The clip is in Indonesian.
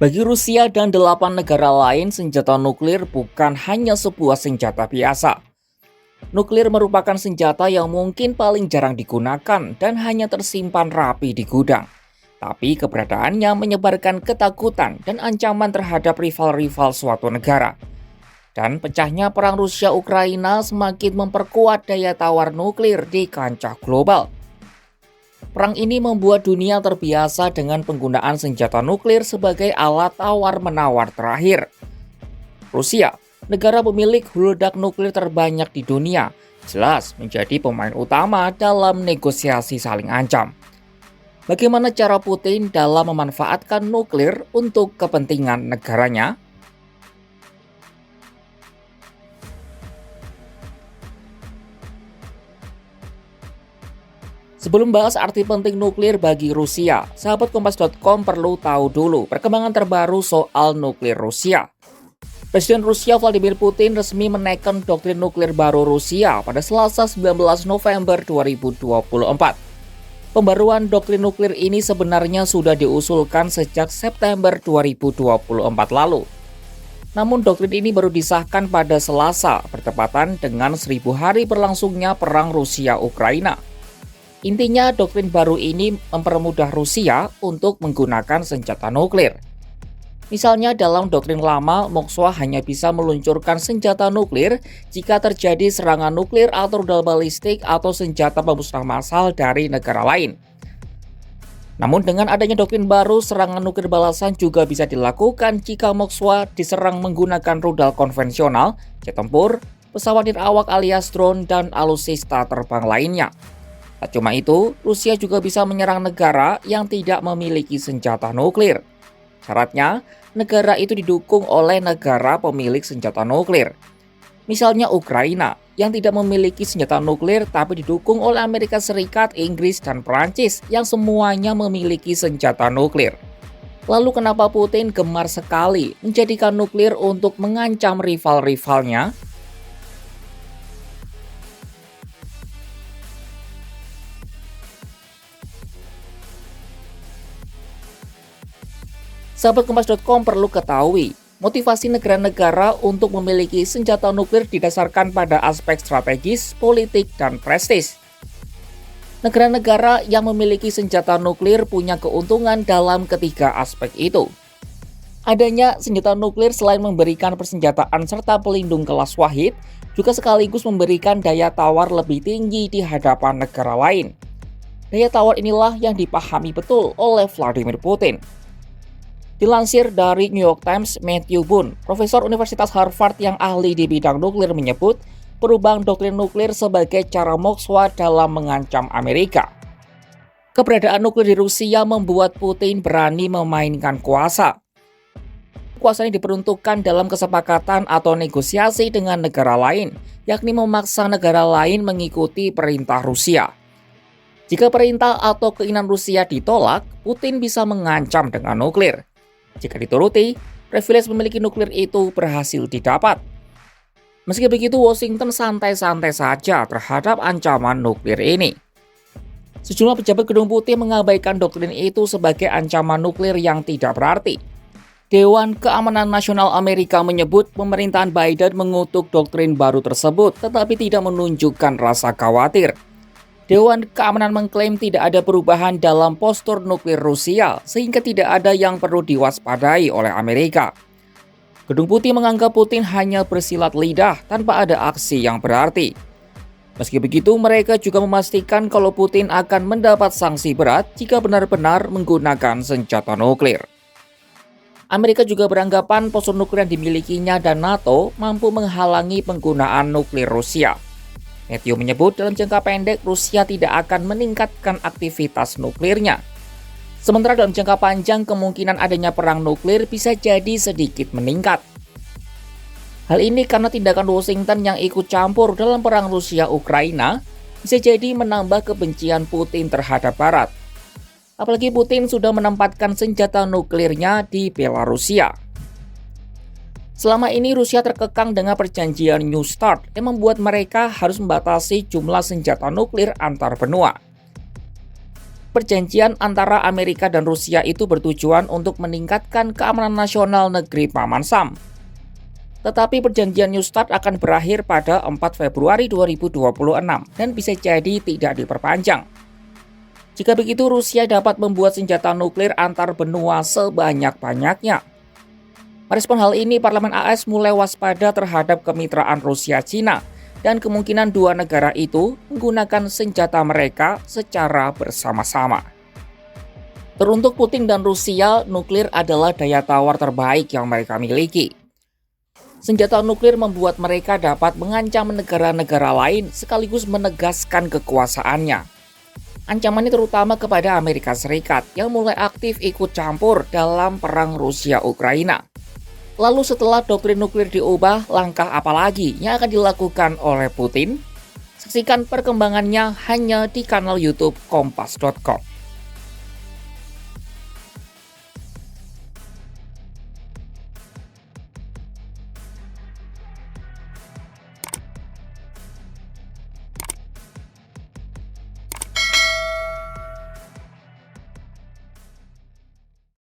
Bagi Rusia dan 8 negara lain, senjata nuklir bukan hanya sebuah senjata biasa. Nuklir merupakan senjata yang mungkin paling jarang digunakan dan hanya tersimpan rapi di gudang. Tapi keberadaannya menyebarkan ketakutan dan ancaman terhadap rival-rival suatu negara. Dan pecahnya perang Rusia-Ukraina semakin memperkuat daya tawar nuklir di kancah global. Perang ini membuat dunia terbiasa dengan penggunaan senjata nuklir sebagai alat tawar-menawar terakhir. Rusia, negara pemilik hulu ledak nuklir terbanyak di dunia, jelas menjadi pemain utama dalam negosiasi saling ancam. Bagaimana cara Putin dalam memanfaatkan nuklir untuk kepentingan negaranya? Sebelum bahas arti penting nuklir bagi Rusia, sahabat Kompas.com perlu tahu dulu perkembangan terbaru soal nuklir Rusia. Presiden Rusia Vladimir Putin resmi menaikkan doktrin nuklir baru Rusia pada Selasa 19 November 2024. Pembaruan doktrin nuklir ini sebenarnya sudah diusulkan sejak September 2024 lalu. Namun doktrin ini baru disahkan pada Selasa, bertepatan dengan 1000 hari berlangsungnya perang Rusia-Ukraina. Intinya, doktrin baru ini mempermudah Rusia untuk menggunakan senjata nuklir. Misalnya dalam doktrin lama, Moskwa hanya bisa meluncurkan senjata nuklir jika terjadi serangan nuklir atau rudal balistik atau senjata pemusnah massal dari negara lain. Namun dengan adanya doktrin baru, serangan nuklir balasan juga bisa dilakukan jika Moskwa diserang menggunakan rudal konvensional, jet tempur, pesawat nirawak alias drone, dan alutsista terbang lainnya. Tak cuma itu, Rusia juga bisa menyerang negara yang tidak memiliki senjata nuklir. Syaratnya, negara itu didukung oleh negara pemilik senjata nuklir. Misalnya Ukraina, yang tidak memiliki senjata nuklir tapi didukung oleh Amerika Serikat, Inggris, dan Perancis yang semuanya memiliki senjata nuklir. Lalu kenapa Putin gemar sekali menjadikan nuklir untuk mengancam rival-rivalnya? Sahabat Kompas.com perlu ketahui, motivasi negara-negara untuk memiliki senjata nuklir didasarkan pada aspek strategis, politik, dan prestis. Negara-negara yang memiliki senjata nuklir punya keuntungan dalam ketiga aspek itu. Adanya senjata nuklir selain memberikan persenjataan serta pelindung kelas wahid, juga sekaligus memberikan daya tawar lebih tinggi di hadapan negara lain. Daya tawar inilah yang dipahami betul oleh Vladimir Putin. Dilansir dari New York Times, Matthew Boone, profesor Universitas Harvard yang ahli di bidang nuklir menyebut perubahan doktrin nuklir sebagai cara Moskwa dalam mengancam Amerika. Keberadaan nuklir di Rusia membuat Putin berani memainkan kuasa. Kuasa ini diperuntukkan dalam kesepakatan atau negosiasi dengan negara lain, yakni memaksa negara lain mengikuti perintah Rusia. Jika perintah atau keinginan Rusia ditolak, Putin bisa mengancam dengan nuklir. Jika dituruti, privilege memiliki nuklir itu berhasil didapat. Meski begitu, Washington santai-santai saja terhadap ancaman nuklir ini. Sejumlah pejabat gedung putih mengabaikan doktrin itu sebagai ancaman nuklir yang tidak berarti. Dewan Keamanan Nasional Amerika menyebut pemerintahan Biden mengutuk doktrin baru tersebut, tetapi tidak menunjukkan rasa khawatir. Dewan Keamanan mengklaim tidak ada perubahan dalam postur nuklir Rusia, sehingga tidak ada yang perlu diwaspadai oleh Amerika. Gedung Putih menganggap Putin hanya bersilat lidah tanpa ada aksi yang berarti. Meski begitu, mereka juga memastikan kalau Putin akan mendapat sanksi berat jika benar-benar menggunakan senjata nuklir. Amerika juga beranggapan postur nuklir yang dimilikinya dan NATO mampu menghalangi penggunaan nuklir Rusia. Matthew menyebut dalam jangka pendek Rusia tidak akan meningkatkan aktivitas nuklirnya. Sementara dalam jangka panjang kemungkinan adanya perang nuklir bisa jadi sedikit meningkat. Hal ini karena tindakan Washington yang ikut campur dalam perang Rusia-Ukraina bisa jadi menambah kebencian Putin terhadap Barat. Apalagi Putin sudah menempatkan senjata nuklirnya di Belarusia. Selama ini Rusia terkekang dengan perjanjian New START yang membuat mereka harus membatasi jumlah senjata nuklir antar benua. Perjanjian antara Amerika dan Rusia itu bertujuan untuk meningkatkan keamanan nasional negeri Paman Sam. Tetapi perjanjian New START akan berakhir pada 4 Februari 2026 dan bisa jadi tidak diperpanjang. Jika begitu, Rusia dapat membuat senjata nuklir antar benua sebanyak-banyaknya. Merespon hal ini, Parlemen AS mulai waspada terhadap kemitraan Rusia-Cina dan kemungkinan dua negara itu menggunakan senjata mereka secara bersama-sama. Teruntuk Putin dan Rusia, nuklir adalah daya tawar terbaik yang mereka miliki. Senjata nuklir membuat mereka dapat mengancam negara-negara lain sekaligus menegaskan kekuasaannya. Ancaman ini terutama kepada Amerika Serikat yang mulai aktif ikut campur dalam perang Rusia-Ukraina. Lalu setelah doktrin nuklir diubah, langkah apa lagi yang akan dilakukan oleh Putin? Saksikan perkembangannya hanya di kanal YouTube Kompas.com.